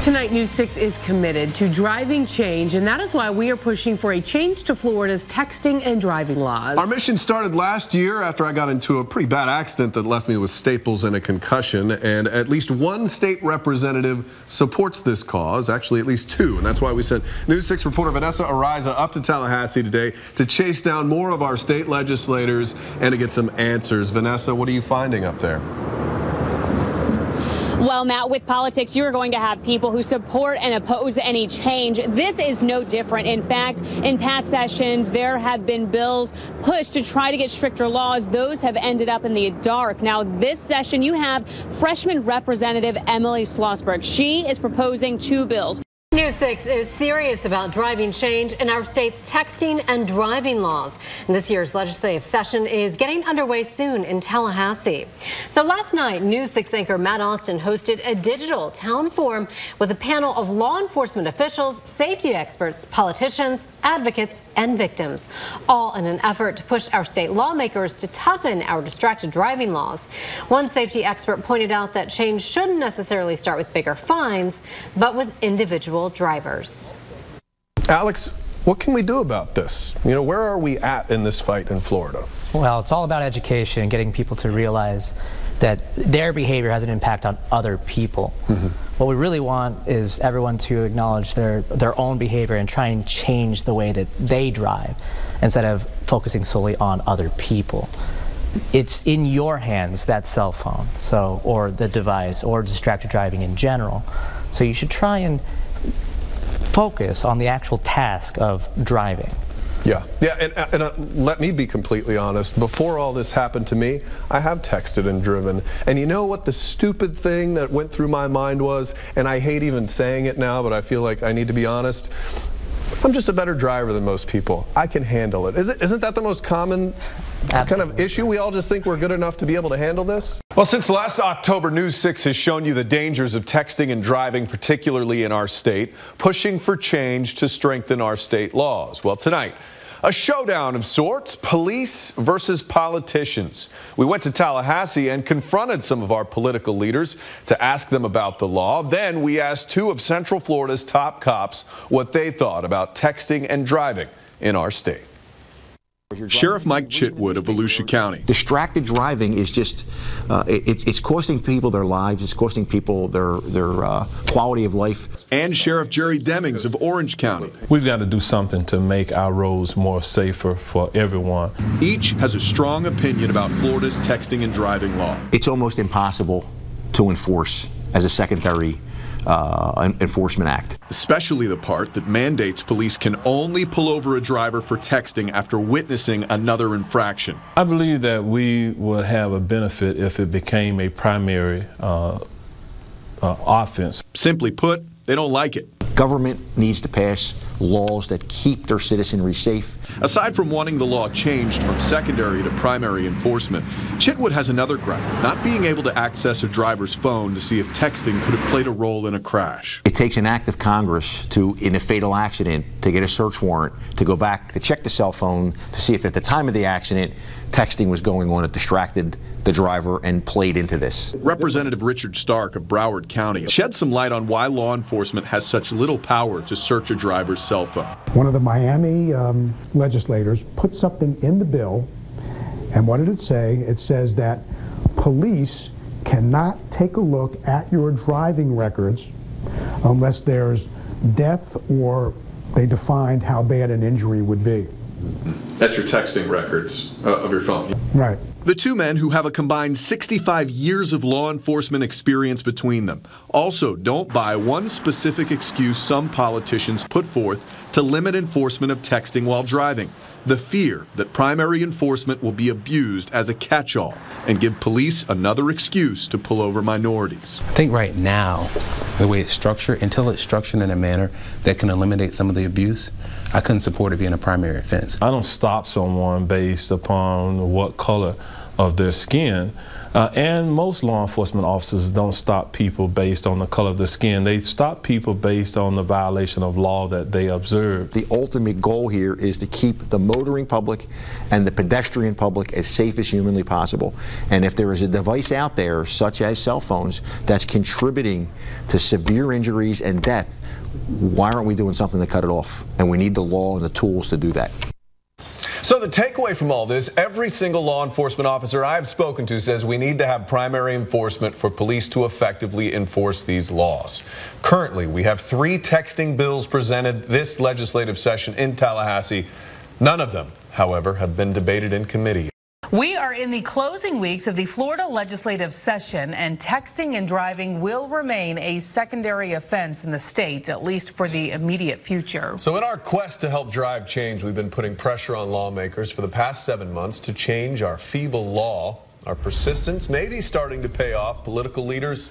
Tonight, News 6 is committed to driving change, and that is why we are pushing for a change to Florida's texting and driving laws. Our mission started last year after I got into a pretty bad accident that left me with staples and a concussion, and at least one state representative supports this cause, actually at least two, and that's why we sent News 6 reporter Vanessa Ariza up to Tallahassee today to chase down more of our state legislators and to get some answers. Vanessa, what are you finding up there? Well, Matt, with politics, you're going to have people who support and oppose any change. This is no different. In fact, in past sessions, there have been bills pushed to try to get stricter laws. Those have ended up in the dark. Now, this session, you have freshman Representative Emily Schlossberg. She is proposing two bills. News 6 is serious about driving change in our state's texting and driving laws. And this year's legislative session is getting underway soon in Tallahassee. So last night, News 6 anchor Matt Austin hosted a digital town forum with a panel of law enforcement officials, safety experts, politicians, advocates, and victims, all in an effort to push our state lawmakers to toughen our distracted driving laws. One safety expert pointed out that change shouldn't necessarily start with bigger fines, but with individual drivers. Alex, what can we do about this? You know, where are we at in this fight in Florida? Well, it's all about education and getting people to realize that their behavior has an impact on other people. What we really want is everyone to acknowledge their own behavior and try and change the way that they drive instead of focusing solely on other people. It's in your hands, that cell phone, or the device, or distracted driving in general. So you should try and focus on the actual task of driving. Yeah, and let me be completely honest. Before all this happened to me, I have texted and driven. And you know what the stupid thing that went through my mind was, and I hate even saying it now, but I feel like I need to be honest. I'm just a better driver than most people. I can handle it. Isn't that the most common kind of issue? We all just think we're good enough to be able to handle this? Well, since last October, News 6 has shown you the dangers of texting and driving, particularly in our state, pushing for change to strengthen our state laws. Well, tonight, a showdown of sorts, police versus politicians. We went to Tallahassee and confronted some of our political leaders to ask them about the law. Then we asked two of Central Florida's top cops what they thought about texting and driving in our state. Sheriff Mike Chitwood of Volusia County. Distracted driving is just, it's costing people their lives, it's costing people their quality of life. And Sheriff Jerry Demings of Orange County. We've got to do something to make our roads more safer for everyone. Each has a strong opinion about Florida's texting and driving law. It's almost impossible to enforce as a secondary enforcement act. Especially the part that mandates police can only pull over a driver for texting after witnessing another infraction. I believe that we would have a benefit if it became a primary offense. Simply put, they don't like it. Government needs to pass laws that keep their citizenry safe. Aside from wanting the law changed from secondary to primary enforcement, Chitwood has another gripe, not being able to access a driver's phone to see if texting could have played a role in a crash. It takes an act of Congress to, in a fatal accident, to get a search warrant, to go back to check the cell phone to see if at the time of the accident texting was going on that distracted the driver and played into this. Representative Richard Stark of Broward County shed some light on why law enforcement has such little power to search a driver's cell phone. One of the Miami legislators put something in the bill, and what did it say? It says that police cannot take a look at your driving records unless there's death or they defined how bad an injury would be. That's your texting records of your phone. Right. The two men, who have a combined 65 years of law enforcement experience between them, also don't buy one specific excuse some politicians put forth to limit enforcement of texting while driving: the fear that primary enforcement will be abused as a catch-all and give police another excuse to pull over minorities. I think right now, the way it's structured, until it's structured in a manner that can eliminate some of the abuse, I couldn't support it being a primary offense. I don't stop someone based upon what color of their skin. And most law enforcement officers don't stop people based on the color of their skin. They stop people based on the violation of law that they observe. The ultimate goal here is to keep the motoring public and the pedestrian public as safe as humanly possible. And if there is a device out there, such as cell phones, that's contributing to severe injuries and death, why aren't we doing something to cut it off? And we need the law and the tools to do that. So the takeaway from all this, every single law enforcement officer I've spoken to says we need to have primary enforcement for police to effectively enforce these laws. Currently, we have 3 texting bills presented this legislative session in Tallahassee. None of them, however, have been debated in committee. We are in the closing weeks of the Florida legislative session, and texting and driving will remain a secondary offense in the state, at least for the immediate future. So in our quest to help drive change, we've been putting pressure on lawmakers for the past 7 months to change our feeble law. Our persistence may be starting to pay off. Political leaders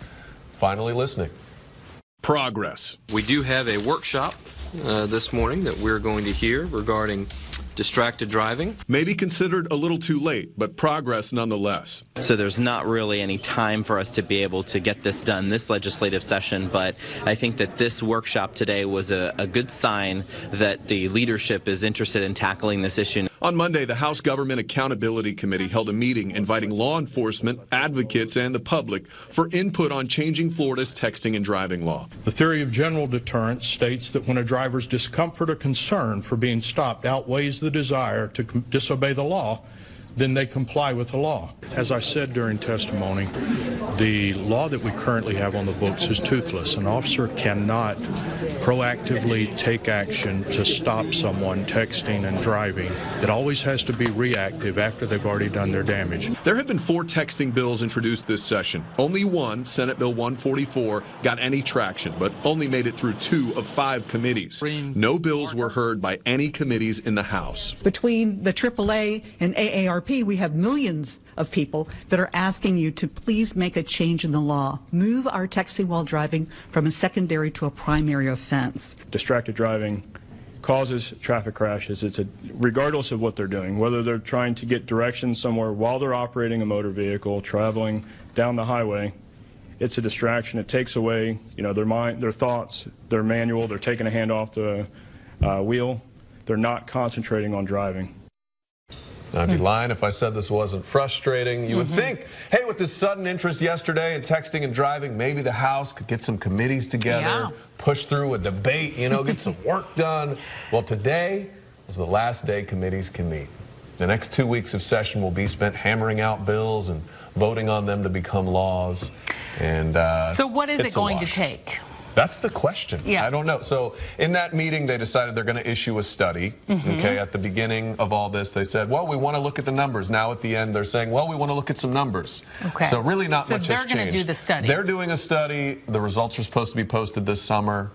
finally listening. Progress. We do have a workshop this morning that we're going to hear regarding distracted driving. May be considered a little too late, but progress nonetheless. So there's not really any time for us to be able to get this done this legislative session, but I think that this workshop today was a good sign that the leadership is interested in tackling this issue. On Monday, the House Government Accountability Committee held a meeting inviting law enforcement, advocates, and the public for input on changing Florida's texting and driving law. The theory of general deterrence states that when a driver's discomfort or concern for being stopped outweighs the desire to disobey the law, then they comply with the law. As I said during testimony, the law that we currently have on the books is toothless. An officer cannot proactively take action to stop someone texting and driving. It always has to be reactive after they've already done their damage. There have been 4 texting bills introduced this session. Only one, Senate Bill 144, got any traction, but only made it through 2 of 5 committees. No bills were heard by any committees in the House. Between the AAA and AARP, we have millions of people that are asking you to please make a change in the law. Move our texting while driving from a secondary to a primary offense. Distracted driving causes traffic crashes. Regardless of what they're doing, whether they're trying to get directions somewhere while they're operating a motor vehicle, traveling down the highway, it's a distraction. It takes away, their mind, their thoughts, their manual. They're taking a hand off the wheel. They're not concentrating on driving. I'd be lying if I said this wasn't frustrating. You would think, hey, with this sudden interest yesterday in texting and driving, maybe the House could get some committees together, push through a debate, get some work done. Well, today was the last day committees can meet. The next 2 weeks of session will be spent hammering out bills and voting on them to become laws. And so what is it going to take? That's the question. I don't know. So in that meeting, they decided they're going to issue a study. Okay, at the beginning of all this, they said, well, we want to look at the numbers. Now at the end, they're saying, well, we want to look at some numbers. Okay. So really not much has changed. So they're going to do the study. They're doing a study. The results are supposed to be posted this summer.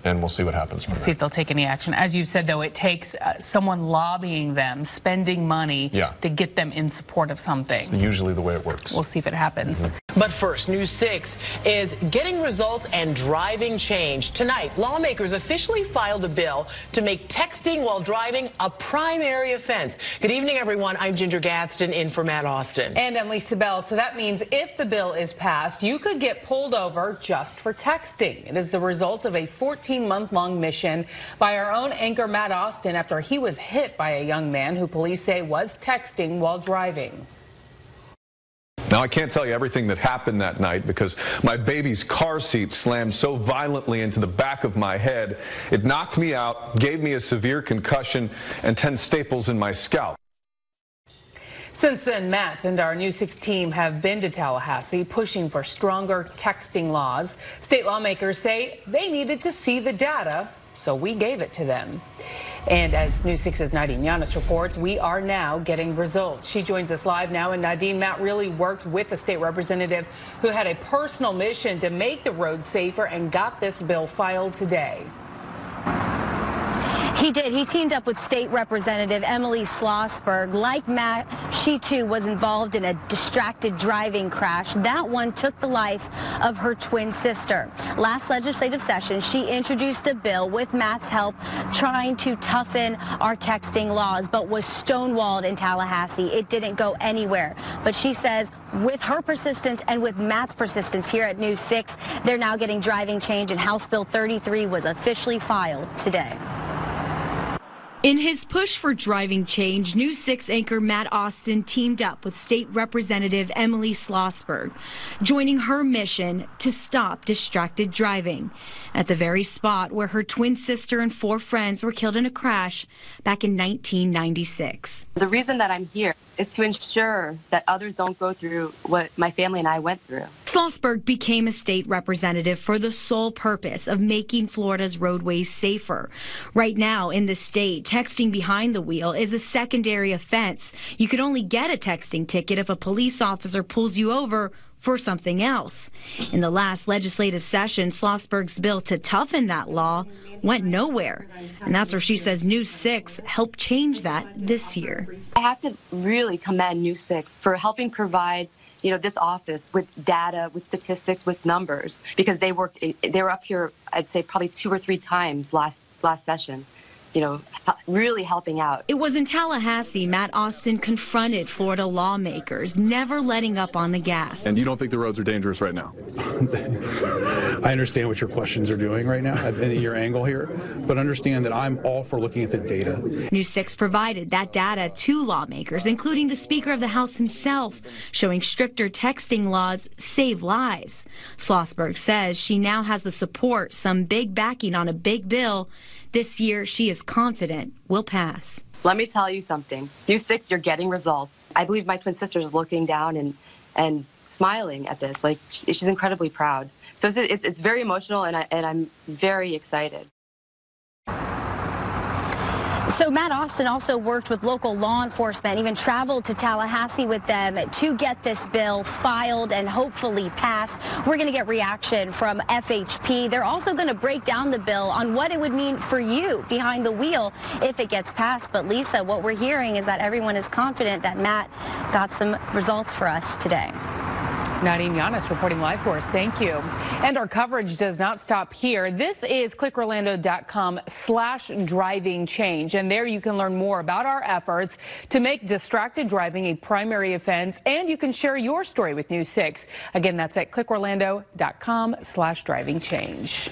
And we'll see what happens from there. See if they'll take any action. As you said, though, it takes someone lobbying them, spending money to get them in support of something. It's usually the way it works. We'll see if it happens. But first, News 6 is getting results and driving change. Tonight, lawmakers officially filed a bill to make texting while driving a primary offense. Good evening, everyone. I'm Ginger Gadsden in for Matt Austin. And I'm Lisa Bell. So that means if the bill is passed, you could get pulled over just for texting. It is the result of a 14-month-long mission by our own anchor Matt Austin after he was hit by a young man who police say was texting while driving. Now, I can't tell you everything that happened that night because my baby's car seat slammed so violently into the back of my head, it knocked me out, gave me a severe concussion, and 10 staples in my scalp. Since then, Matt and our News 6 team have been to Tallahassee pushing for stronger texting laws. State lawmakers say they needed to see the data, so we gave it to them. And as News 6's Nadine Yanis reports, we are now getting results. She joins us live now. And Nadine, Matt really worked with a state representative who had a personal mission to make the roads safer and got this bill filed today. He He did. He teamed up with State Representative Emily Schlossberg. Like Matt, she too was involved in a distracted driving crash. That one took the life of her twin sister. Last legislative session, she introduced a bill with Matt's help trying to toughen our texting laws, but was stonewalled in Tallahassee. It didn't go anywhere. But she says with her persistence and with Matt's persistence here at News 6, they're now getting driving change, and House Bill 33 was officially filed today. In his push for driving change, News 6 anchor Matt Austin teamed up with State Representative Emily Schlossberg, joining her mission to stop distracted driving at the very spot where her twin sister and 4 friends were killed in a crash back in 1996. The reason that I'm here is to ensure that others don't go through what my family and I went through. Schlossberg became a state representative for the sole purpose of making Florida's roadways safer. Right now in the state, texting behind the wheel is a secondary offense. You could only get a texting ticket if a police officer pulls you over for something else. In the last legislative session, Schlossberg's bill to toughen that law went nowhere. And that's where she says News 6 helped change that this year. I have to really commend News 6 for helping provide this office with data, with statistics, with numbers, because they were up here, I'd say probably 2 or 3 times last session, really helping out. It was in Tallahassee Matt Austin confronted Florida lawmakers, never letting up on the gas. And you don't think the roads are dangerous right now? I understand what your questions are doing right now, and your angle here, but understand that I'm all for looking at the data. News 6 provided that data to lawmakers, including the Speaker of the House himself, showing stricter texting laws save lives. Schlossberg says she now has the support, some big backing on a big bill. This year, she is confident will pass. Let me tell you something. News 6, you're getting results. I believe my twin sister is looking down and smiling at this. Like, she's incredibly proud. So it's very emotional, and I'm very excited. So Matt Austin also worked with local law enforcement, even traveled to Tallahassee with them to get this bill filed and hopefully passed. We're going to get reaction from FHP. They're also going to break down the bill on what it would mean for you behind the wheel if it gets passed. But Lisa, what we're hearing is that everyone is confident that Matt got some results for us today. Nadine Yanis reporting live for us. Thank you. And our coverage does not stop here. This is clickorlando.com/driving change. And there you can learn more about our efforts to make distracted driving a primary offense. And you can share your story with News 6. Again, that's at clickorlando.com/driving change.